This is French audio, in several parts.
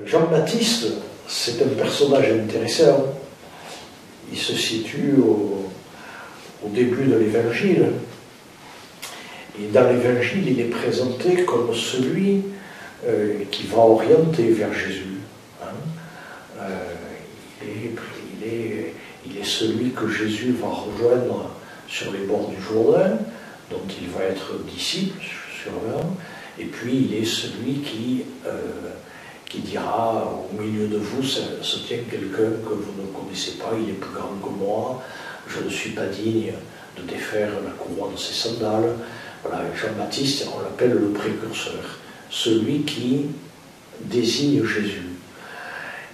Jean-Baptiste, c'est un personnage intéressant. Il se situe au début de l'Évangile. Et dans l'Évangile, il est présenté comme celui qui va orienter vers Jésus. Il est celui que Jésus va rejoindre sur les bords du Jourdain, dont il va être disciple, sûrement. Et puis il est celui qui dira au milieu de vous se tient quelqu'un que vous ne connaissez pas, il est plus grand que moi, je ne suis pas digne de défaire la courroie de ses sandales. Voilà, Jean-Baptiste, on l'appelle le précurseur, celui qui désigne Jésus.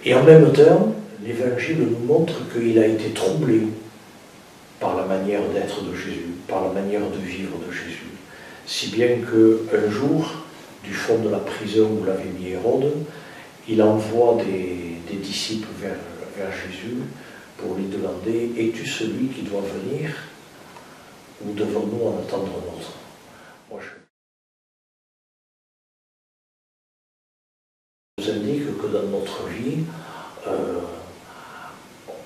Et en même temps, l'Évangile nous montre qu'il a été troublé par la manière d'être de Jésus, par la manière de vivre de Jésus. Si bien qu'un jour, du fond de la prison où l'avait mis Hérode, il envoie des disciples vers Jésus pour lui demander « Es-tu celui qui doit venir ou devons-nous en attendre un autre ?» nous indique que dans notre vie,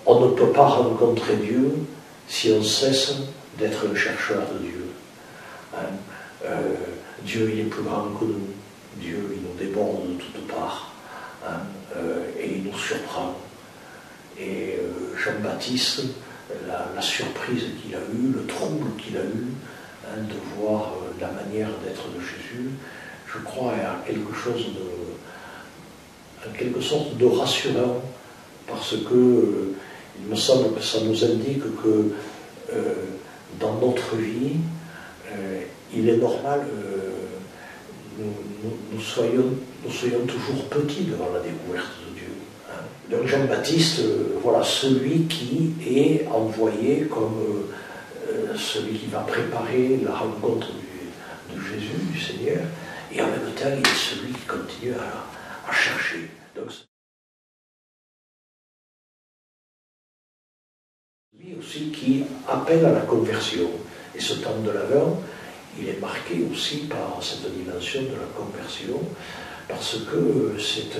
on ne peut pas rencontrer Dieu si on cesse d'être le chercheur de Dieu. Dieu, il est plus grand que nous. Dieu, il nous déborde de toutes parts. Et il nous surprend. Et Jean-Baptiste, la surprise qu'il a eue, le trouble qu'il a eu, de voir la manière d'être de Jésus, je crois à quelque chose en quelque sorte de rassurant, parce que il me semble que ça nous indique que dans notre vie, il est normal que nous soyons toujours petits devant la découverte de Dieu. Donc Jean-Baptiste, voilà, celui qui est envoyé comme celui qui va préparer la rencontre de Jésus, du Seigneur, et en même temps, il est celui qui continue à chercher. Donc, lui aussi qui appelle à la conversion. Et ce temps de l'Avent, il est marqué aussi par cette dimension de la conversion, parce que c'est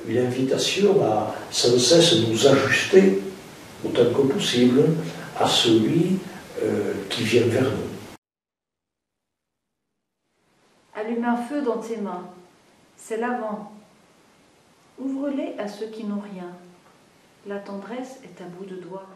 une invitation à sans cesse nous ajuster, autant que possible, à celui qui vient vers nous. Allume un feu dans tes mains, c'est l'Avent. Ouvre-les à ceux qui n'ont rien. La tendresse est à bout de doigts.